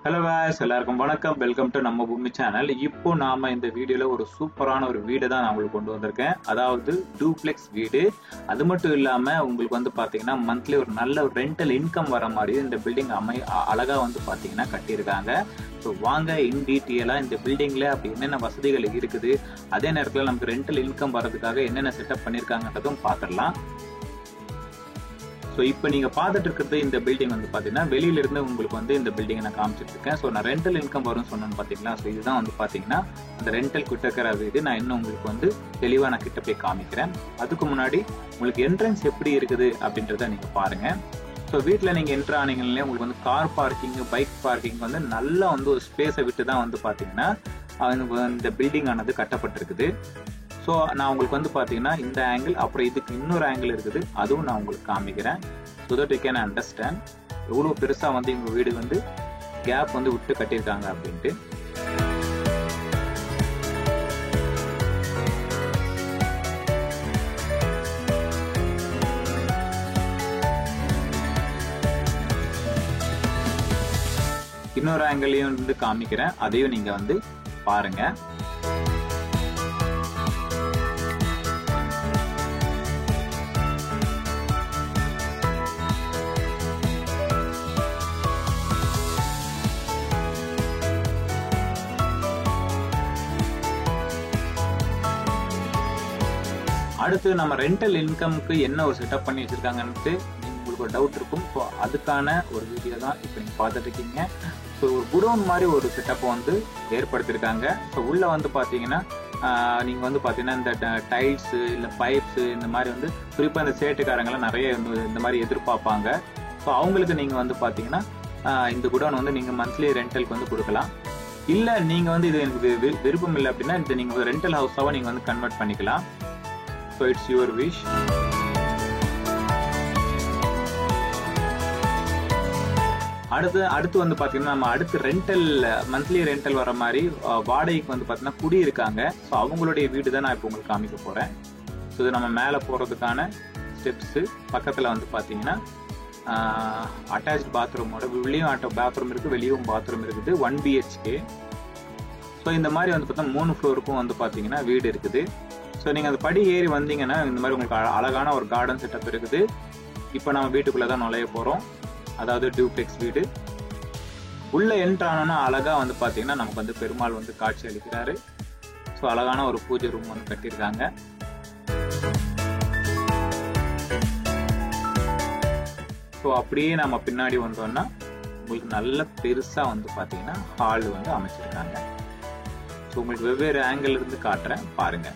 Hello guys, எல்லாருக்கும் வணக்கம். Welcome to நம்ம பூமி சேனல். இப்போ நாம இந்த வீடியோல ஒரு சூப்பரான ஒரு வீடு தான் நான் உங்களுக்கு கொண்டு வந்திருக்கேன். அதாவது டூப்ளெக்ஸ் வீடு. அது மட்டும் இல்லாம உங்களுக்கு வந்து பாத்தீங்கன்னா மந்த்லி ஒரு நல்ல ஒரு ரெண்டல் இன்கம் வர மாதிரி இந்த பில்டிங் அழகா வந்து பாத்தீங்கன்னா கட்டியிருக்காங்க. ஸோ வாங்க இன் டீட்டெயிலா இந்த பில்டிங்ல அப்படி என்னென்ன வசதிகள் இருக்குது, அதே நேரத்தில் நமக்கு ரெண்டல் இன்கம் வர்றதுக்காக என்னென்ன செட்டப் பண்ணியிருக்காங்கன்றதும் பார்த்துடலாம். ஸோ இப்போ நீங்கள் பார்த்துட்டு இருக்கிறது இந்த பில்டிங் வந்து பார்த்தீங்கன்னா வெளியிலிருந்து உங்களுக்கு வந்து இந்த பில்டிங்கை நான் காமிச்சிட்டு இருக்கேன். ஸோ நான் ரெண்டல் இன்கம் வரும்னு சொன்னேன்னு பார்த்தீங்களா. ஸோ இதுதான் வந்து பார்த்தீங்கன்னா அந்த ரெண்டல் கிட்ட இருக்கிற வீடு. நான் இன்னும் உங்களுக்கு வந்து தெளிவாக நான் கிட்ட போய் காமிக்கிறேன். அதுக்கு முன்னாடி உங்களுக்கு என்ட்ரன்ஸ் எப்படி இருக்குது அப்படின்றத நீங்கள் பாருங்க. ஸோ வீட்டில் நீங்கள் என்ட்ரு ஆனீங்களே உங்களுக்கு வந்து கார் பார்க்கிங், பைக் பார்க்கிங் வந்து நல்லா வந்து ஒரு ஸ்பேஸை விட்டு தான் வந்து பார்த்தீங்கன்னா இந்த பில்டிங் ஆனது கட்டப்பட்டிருக்குது. ஸோ நான் உங்களுக்கு வந்து பார்த்தீங்கன்னா இந்த ஆங்கிள், அப்புறம் இதுக்கு இன்னொரு ஆங்கிள் இருக்குது, அதுவும் நான் உங்களுக்கு காமிக்கிறேன். So that you can understand எவ்வளோ பெருசாக வந்து எங்கள் வீடு வந்து கேப் வந்து விட்டு கட்டியிருக்காங்க அப்படின்ட்டு. இன்னொரு ஆங்கிளையும் வந்து காமிக்கிறேன், அதையும் நீங்க வந்து பாருங்க. அடுத்து நம்ம ரெண்டல் இன்கம்க்கு என்ன ஒரு செட்டப் பண்ணி வச்சிருக்காங்கன்ட்டு உங்களுக்கு ஒரு டவுட் இருக்கும். ஸோ அதுக்கான ஒரு வீடியோ தான் இப்போ நீங்கள் பார்த்துட்டு இருக்கீங்க. ஸோ ஒரு குடோன் மாதிரி ஒரு செட்டப்பை வந்து ஏற்படுத்தியிருக்காங்க. ஸோ உள்ளே வந்து பார்த்தீங்கன்னா நீங்கள் வந்து பார்த்தீங்கன்னா இந்த டைல்ஸு இல்லை பைப்ஸு இந்த மாதிரி வந்து குறிப்பாக இந்த சேட்டுக்காரங்களாம் நிறைய இந்த மாதிரி எதிர்பார்ப்பாங்க. ஸோ அவங்களுக்கு நீங்கள் வந்து பார்த்தீங்கன்னா இந்த குடோன் வந்து நீங்கள் மந்த்லி ரெண்டலுக்கு வந்து கொடுக்கலாம். இல்லை நீங்கள் வந்து இது எனக்கு விருப்பம் இல்லை அப்படின்னா இது நீங்கள் ரெண்டல் ஹவுஸாகவும் நீங்கள் வந்து கன்வெர்ட் பண்ணிக்கலாம். So it's your wish. அடுத்து வந்து பாத்தீங்கன்னா நம்ம அடுத்து ரெண்டல் மந்த்லி ரெண்டல் வர மாதிரி வாடகைக்கு வந்து பாத்தீங்கன்னா குடி இருக்காங்க. ஸோ அவங்களுடைய வீடு தான் நான் இப்போ உங்களுக்கு காமிக்க போறேன். ஸோ இது நம்ம மேலே போறதுக்கான ஸ்டெப்ஸ். பக்கத்துல வந்து பாத்தீங்கன்னா அட்டாச் பாத்ரூமோட உள்ளேயும் பாத்ரூம் இருக்கு, வெளியும் பாத்ரூம் இருக்குது. 1 BHK. ஸோ இந்த மாதிரி வந்து பார்த்தா 3 ஃப்ளோருக்கும் வந்து பாத்தீங்கன்னா வீடு இருக்குது. ஸோ நீங்கள் அந்த படி ஏறி வந்தீங்கன்னா இந்த மாதிரி உங்களுக்கு அழகான ஒரு கார்டன் செட்டப் இருக்குது. இப்போ நம்ம வீட்டுக்குள்ளே தான் நுழைய போகிறோம். அதாவது டியூப்ளெக்ஸ் வீடு. உள்ளே என்ட்ரானோன்னா அழகாக வந்து பார்த்தீங்கன்னா நமக்கு வந்து பெருமாள் வந்து காட்சி அளிக்கிறாரு. ஸோ அழகான ஒரு பூஜை ரூம் வந்து கட்டியிருக்காங்க. ஸோ அப்படியே நம்ம பின்னாடி வந்தோம்னா உங்களுக்கு நல்ல பெருசாக வந்து பார்த்தீங்கன்னா ஹால் வந்து அமைச்சிருக்காங்க. ஸோ உங்களுக்கு வெவ்வேறு ஆங்கிள் இருந்து காட்டுறேன், பாருங்க.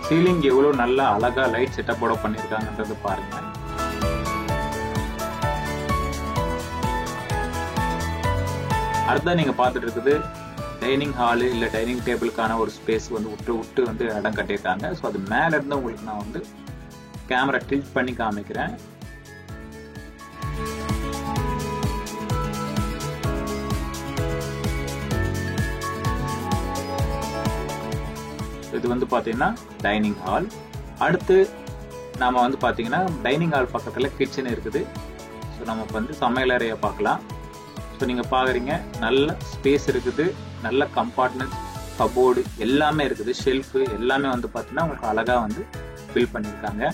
சீலிங் எவ்வளவு நல்லா அழகா லைட் செட்டப்போட பண்ணிருக்காங்கன்றது பாருங்க. அடுத்ததான் நீங்க பார்த்துட்டு இருக்குது டைனிங் ஹாலு இல்ல டைனிங் டேபிளுக்கான ஒரு ஸ்பேஸ் வந்து விட்டு வந்து இடம் கட்டியிருக்காங்க. ஸோ அது மேல இருந்து உங்களுக்கு நான் வந்து கேமரா டில்ட் பண்ணி காமிக்கிறேன். இது வந்து பாத்தீங்கன்னா டைனிங் ஹால். அடுத்து நாம வந்து பாத்தீங்கன்னா டைனிங் ஹால் பக்கத்துல கிச்சன் இருக்குது. ஸோ நம்ம வந்து சமையல் அறையை பார்க்கலாம். ஸோ நீங்க பாக்குறீங்க நல்ல ஸ்பேஸ் இருக்குது, நல்ல கம்பார்ட்மெண்ட், கபோர்டு எல்லாமே இருக்குது, ஷெல்ஃபு எல்லாமே வந்து பாத்தீங்கன்னா உங்களுக்கு அழகா வந்து ஃபில் பண்ணியிருக்காங்க.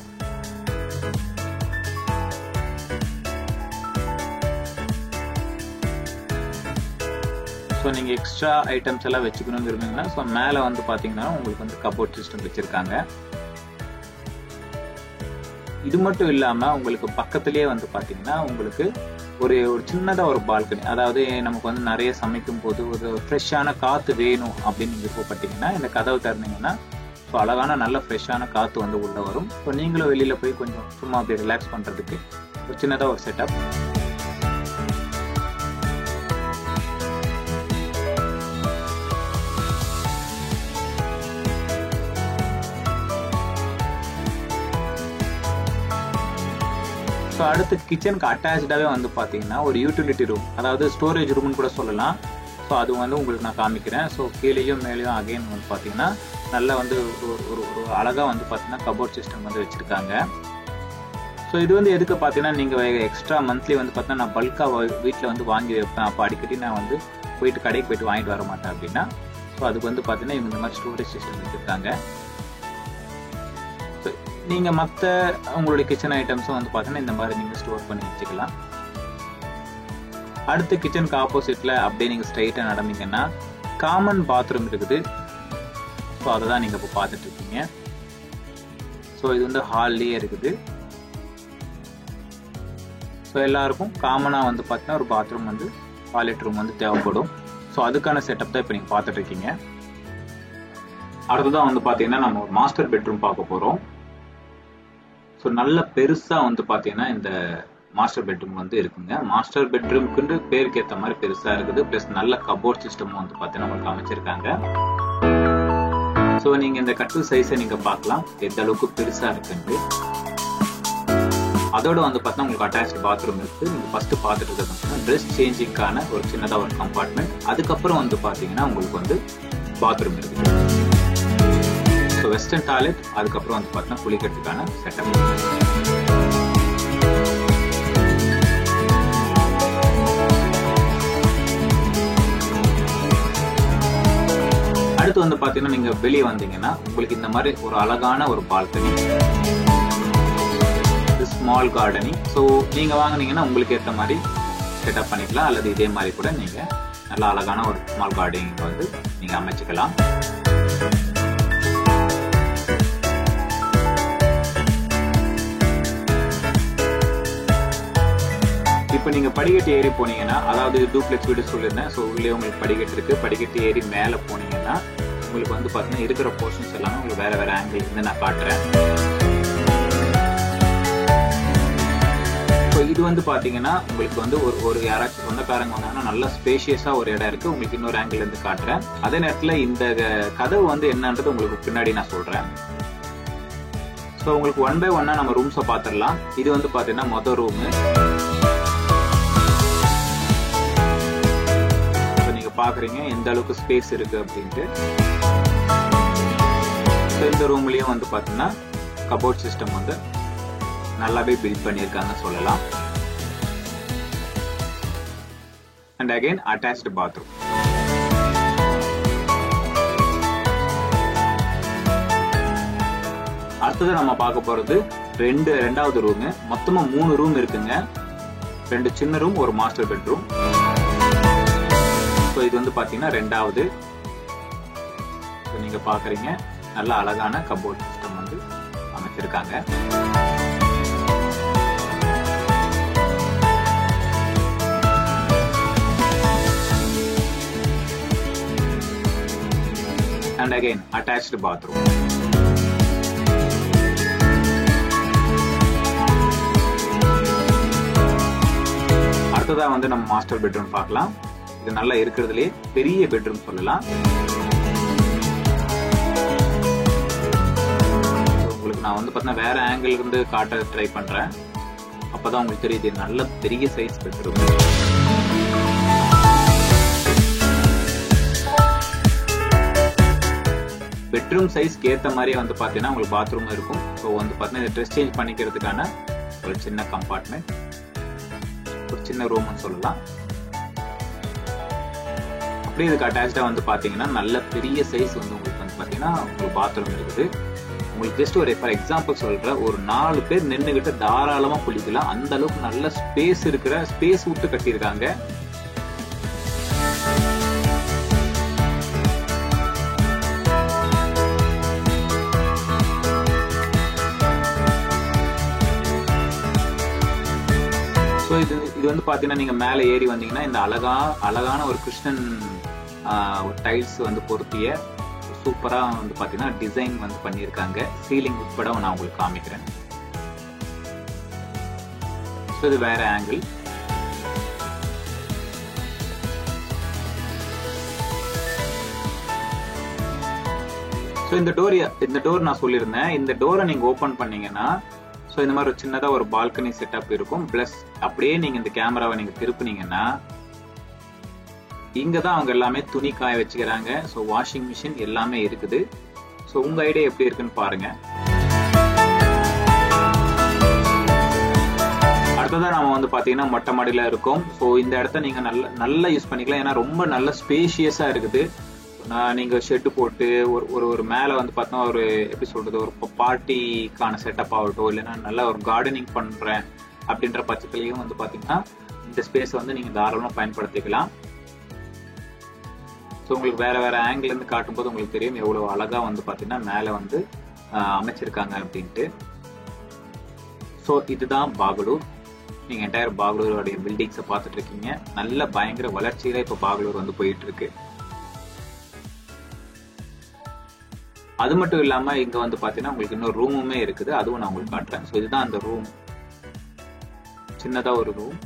ஸோ நீங்கள் எக்ஸ்ட்ரா ஐட்டம்ஸ் எல்லாம் வச்சுக்கணும்னு விரும்புங்கன்னா ஸோ மேலே வந்து பார்த்தீங்கன்னா உங்களுக்கு வந்து கபோர்ட் சிஸ்டம் வச்சுருக்காங்க. இது மட்டும் இல்லாமல் உங்களுக்கு பக்கத்துலேயே வந்து பார்த்தீங்கன்னா உங்களுக்கு ஒரு சின்னதாக ஒரு பால்கனி, அதாவது நமக்கு வந்து நிறைய சமைக்கும் போது ஒரு ஃப்ரெஷ்ஷான காற்று வேணும் அப்படின்னு நீங்கள் விருப்பப்பட்டீங்கன்னா இந்த கதவு திறந்தீங்கன்னா ஸோ அழகான நல்ல ஃப்ரெஷ்ஷான காற்று வந்து உள்ளே வரும். ஸோ நீங்களும் வெளியில் போய் கொஞ்சம் சும்மா அப்படி ரிலாக்ஸ் பண்ணுறதுக்கு ஒரு சின்னதாக ஒரு செட்டப். ஸோ அடுத்து கிச்சனுக்கு அட்டாச்சாகவே வந்து பார்த்தீங்கன்னா ஒரு யூட்டிலிட்டி ரூம், அதாவது ஸ்டோரேஜ் ரூம்னு கூட சொல்லலாம். ஸோ அது வந்து உங்களுக்கு நான் காமிக்கிறேன். ஸோ கீழேயும் மேலேயும் அகைன் வந்து பார்த்தீங்கன்னா நல்லா வந்து ஒரு அழகாக வந்து பார்த்தீங்கன்னா கபோர்ட் சிஸ்டம் வந்து வச்சுருக்காங்க. ஸோ இது வந்து எதுக்கு பார்த்தீங்கன்னா நீங்கள் எக்ஸ்ட்ரா மந்த்லி வந்து பார்த்தீங்கன்னா நான் பல்காக வீட்டில் வந்து வாங்கி வைப்பேன், அப்போ அடிக்கடி நான் வந்து போயிட்டு கடைக்கு போயிட்டு வாங்கிட்டு வர மாட்டேன் அப்படின்னா ஸோ அதுக்கு வந்து பார்த்தீங்கன்னா இவங்க இந்த மாதிரி ஸ்டோரேஜ் சிஸ்டம் வச்சுருக்காங்க. ஸோ நீங்கள் மற்ற உங்களுடைய கிச்சன் ஐட்டம்ஸும் வந்து பார்த்தீங்கன்னா இந்த மாதிரி நீங்கள் ஸ்டோர் பண்ணி வச்சுக்கலாம். அடுத்து கிச்சனுக்கு ஆப்போசிட்டில் அப்படியே நீங்கள் ஸ்ட்ரைட்டாக நடந்தீங்கன்னா காமன் பாத்ரூம் இருக்குது. ஸோ அதை தான் நீங்கள் இப்போ பார்த்துட்டு இருக்கீங்க. ஸோ இது வந்து ஹால்லேயே இருக்குது. ஸோ எல்லாருக்கும் காமனாக வந்து பார்த்தீங்கன்னா ஒரு பாத்ரூம் வந்து டாய்லெட் ரூம் வந்து தேவைப்படும். ஸோ அதுக்கான செட்டப் தான் இப்போ நீங்கள் பார்த்துட்டு இருக்கீங்க. அடுத்ததான் வந்து பார்த்தீங்கன்னா நம்ம ஒரு மாஸ்டர் பெட்ரூம் பார்க்க போகிறோம். ஸோ நல்ல பெருசாக வந்து பார்த்தீங்கன்னா இந்த மாஸ்டர் பெட்ரூம் வந்து இருக்குங்க. மாஸ்டர் பெட்ரூம்க்கு பேருக்கு ஏற்ற மாதிரி பெருசாக இருக்குது. ப்ளஸ் நல்ல கபோர்ட் சிஸ்டமும் வந்து பார்த்தீங்கன்னா உங்களுக்கு அமைச்சிருக்காங்க. ஸோ நீங்கள் இந்த கட்டில் சைஸை நீங்கள் பார்க்கலாம் எந்த அளவுக்கு பெருசாக இருக்குன்ட்டு. அதோட வந்து பார்த்தீங்கன்னா உங்களுக்கு அட்டாச்ட் பாத்ரூம் இருக்குது. நீங்கள் ஃபஸ்ட்டு பார்த்துட்டு இருக்கிறது ட்ரெஸ் சேஞ்சிங்கான ஒரு சின்னதாக ஒரு கம்பார்ட்மெண்ட். அதுக்கப்புறம் வந்து பார்த்தீங்கன்னா உங்களுக்கு வந்து பாத்ரூம் இருக்குது. ஸோ வெஸ்டர்ன் டாய்லெட், அதுக்கப்புறம் வந்து பார்த்தீங்கன்னா குளிக்கிறதுக்கான செட்டப். அடுத்து வந்து பார்த்தீங்கன்னா நீங்கள் வெளியே வந்தீங்கன்னா உங்களுக்கு இந்த மாதிரி ஒரு அழகான ஒரு பால்கனி, ஸ்மால் கார்டனிங். ஸோ நீங்கள் வாங்கினீங்கன்னா உங்களுக்கு ஏற்ற மாதிரி செட்டப் பண்ணிக்கலாம், அல்லது இதே மாதிரி கூட நீங்கள் நல்ல அழகான ஒரு ஸ்மால் கார்டனிங் வந்து நீங்கள் அமைச்சுக்கலாம். இப்போ நீங்கள் படிக்கட்டு ஏறி போனீங்கன்னா, அதாவது டூப்ளெக்ஸ் வீடு சொல்லியிருந்தேன். ஸோ உள்ளே உங்களுக்கு படிக்கட்டு இருக்குது. படிக்கட்டு ஏறி மேலே போனீங்கன்னா உங்களுக்கு வந்து பார்த்தீங்கன்னா இருக்கிற போர்ஷன்ஸ் எல்லாமே உங்களுக்கு வேறு வேறு ஆங்கிள் வந்து நான் காட்டுறேன். ஸோ இது வந்து பார்த்தீங்கன்னா உங்களுக்கு வந்து ஒரு யாராச்சும் சொந்தக்காரங்க வந்தாங்கன்னா நல்லா ஸ்பேஷியஸாக ஒரு இடம் இருக்குது. உங்களுக்கு இன்னொரு ஆங்கிள் இருந்து காட்டுறேன். அதே நேரத்தில் இந்த கதவு வந்து என்னன்றது உங்களுக்கு பின்னாடி நான் சொல்கிறேன். ஸோ உங்களுக்கு 1 by 1 நம்ம ரூம்ஸை பார்த்துடலாம். இது வந்து பார்த்தீங்கன்னா மொதல் ரூமு. பாக்குறீங்க எந்த அளவுக்கு ஸ்பேஸ் இருக்கு அப்படின்ட்டு. இந்த ரூம்லயும் வந்து பாத்தீங்கன்னா கபோர்ட் சிஸ்டம் வந்து நல்லாவே பில்ட் பண்ணியிருக்காங்க சொல்லலாம். And again attached bathroom. அடுத்தது நம்ம பார்க்க போறது ரெண்டாவது ரூம். மொத்தமா 3 ரூம் இருக்குங்க. 2 சின்ன ரூம், ஒரு மாஸ்டர் பெட்ரூம். ஸோ இது வந்து பார்த்தீங்கன்னா ரெண்டாவது. ஸோ நீங்கள் பார்க்குறீங்க நல்ல அழகான கபோர்ட் சிஸ்டம் வந்து அமைச்சிருக்காங்க. And again attached bathroom. அடுத்ததா வந்து நம்ம மாஸ்டர் பெட்ரூம் பார்க்கலாம். இது நல்லா இருக்கிறதுலே பெரிய பெட்ரூம் சொல்லலாம். உங்களுக்கு நான் வந்து பார்த்தீங்கன்னா வேற ஆங்கிள் இருந்து காட்ட ட்ரை பண்றேன். அப்பதான் உங்களுக்கு தெரியுது நல்ல பெரிய சைஸ் பெட்ரூம். பெட்ரூம் சைஸ்க்கு ஏற்ற மாதிரியே வந்து பார்த்தீங்கன்னா உங்களுக்கு பாத்ரூம் இருக்கும். ஸோ வந்து பார்த்தீங்கன்னா இந்த ட்ரெஸ் சேஞ்ச் பண்ணிக்கிறதுக்கான ஒரு சின்ன கம்பார்ட்மெண்ட், ஒரு சின்ன ரூம்னு சொல்லலாம். அப்படியே இதுக்கு அட்டாச்சா வந்து பாத்தீங்கன்னா நல்ல பெரிய சைஸ் வந்து உங்களுக்கு வந்து பாத்தீங்கன்னா உங்களுக்கு பாத்ரூம் இருக்குது. உங்களுக்கு ஜஸ்ட் ஒரு ஃபார் எக்ஸாம்பிள் சொல்றேன், ஒரு 4 பேர் நின்றுகிட்டு தாராளமா குளிக்கலாம். அந்த அளவுக்கு நல்ல ஸ்பேஸ் விட்டு கட்டியிருக்காங்க. இது வந்து பாத்தீங்கன்னா நீங்க மேல ஏறி வந்தீங்கன்னா இந்த அழகான ஒரு கிருஷ்ணன் ஒரு டைல்ஸ் வந்து பொருத்திய சூப்பரா வந்து பாத்தீங்கன்னா டிசைன் வந்து பண்ணியிருக்காங்க. சீலிங் உட்பட நான் உங்களுக்கு காமிக்கிறேன். இது வேற ஆங்கிள். இந்த டோர் நான் சொல்லியிருந்தேன். இந்த டோரை நீங்க ஓபன் பண்ணீங்கன்னா இந்த மாதிரி ஒரு சின்னதா ஒரு பால்கனி செட்டப் இருக்கும். பிளஸ் அப்படியே நீங்க இந்த கேமராவை நீங்க திருப்பினீங்கன்னா இங்கதான் அவங்க எல்லாமே துணி காய வச்சுக்கிறாங்க. வாஷிங் மிஷின் எல்லாமே இருக்குது. உங்க ஐடியா எப்படி இருக்குன்னு பாருங்க. அடுத்ததான் நாம வந்து பாத்தீங்கன்னா மொட்டை மாடியில இருக்கும். இந்த இடத்த நீங்க நல்லா யூஸ் பண்ணிக்கலாம். ஏன்னா ரொம்ப நல்ல ஸ்பேஷியஸா இருக்குது. நீங்க ஷெட் போட்டு ஒரு மேல வந்து பார்த்தோம்னா ஒரு எப்படி சொல்றது ஒரு பார்ட்டிக்கான செட்டப் ஆகட்டும், இல்லைன்னா நல்ல ஒரு கார்டனிங் பண்றேன் அப்படின்ற பட்சத்துலயும் வந்து பாத்தீங்கன்னா இந்த ஸ்பேஸ் வந்து நீங்க தாராளமா பயன்படுத்திக்கலாம். உங்களுக்கு வேற ஆங்கிள் இருந்து காட்டும் போது உங்களுக்கு தெரியும் எவ்வளவு அழகா வந்து பாத்தீங்கன்னா மேல வந்து அமைச்சிருக்காங்க அப்படின்ட்டு. இதுதான் பாகலூர். நீங்க என்டையர் பாகலூரோடைய பில்டிங்ஸை பார்த்துட்டு இருக்கீங்க. நல்ல பயங்கர வளர்ச்சியில இப்ப பாகலூர் வந்து போயிட்டு இருக்கு. அது மட்டும் இல்லாம இங்க வந்து பாத்தீங்கன்னா உங்களுக்கு இன்னொரு ரூமுமே இருக்குது. அதுவும் நான் உங்களுக்கு காட்டுறேன். இதுதான் அந்த ரூம், சின்னதா ஒரு ரூம்.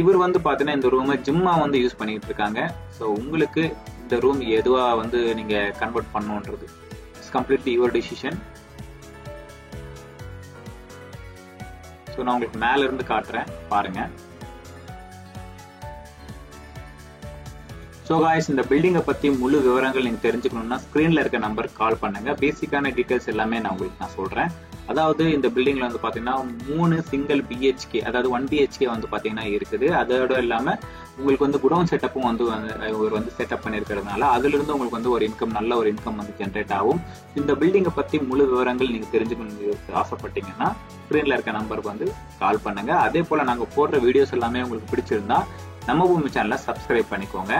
இவர் வந்து பாத்தீங்கன்னா இந்த ரூமை ஜிம்மா வந்து யூஸ் பண்ணிட்டு இருக்காங்க. உங்களுக்கு இந்த ரூம் எதுவா வந்து நீங்க கன்வெர்ட் பண்ணணும்ன்றது இட்ஸ் கம்ப்ளீட்லி யுவர் டிசிஷன். நான் உங்களுக்கு மேல இருந்து காட்டுறேன் பாருங்க. இந்த பில்டிங்கை பத்தி முழு விவரங்கள் நீங்க தெரிஞ்சுக்கணும்னா ஸ்கிரீன்ல இருக்க நம்பருக்கு கால் பண்ணுங்க. பேசிக்கான டீடைல்ஸ் எல்லாமே நான் உங்களுக்கு சொல்றேன். அதாவது இந்த பில்டிங்ல வந்து பாத்தீங்கன்னா 3 சிங்கிள் பிஹெச்கே, அதாவது 1 பிஹெச்கே வந்து பாத்தீங்கன்னா இருக்குது. அதோட இல்லாம உங்களுக்கு வந்து குடவுன் செட்டப்பும் வந்து செட்டப் பண்ணிருக்கிறதுனால அதுல இருந்து உங்களுக்கு வந்து ஒரு இன்கம், நல்ல ஒரு இன்கம் வந்து ஜென்ரேட் ஆகும். இந்த பில்டிங்கை பத்தி முழு விவரங்கள் நீங்க தெரிஞ்சுக்கணும் ஆசைப்பட்டீங்கன்னா ஸ்கிரீன்ல இருக்க நம்பருக்கு வந்து கால் பண்ணுங்க. அதே போல நாங்க போடுற வீடியோஸ் எல்லாமே உங்களுக்கு பிடிச்சிருந்தா நம்ம பூமி சேனலை சப்ஸ்கிரைப் பண்ணிக்கோங்க.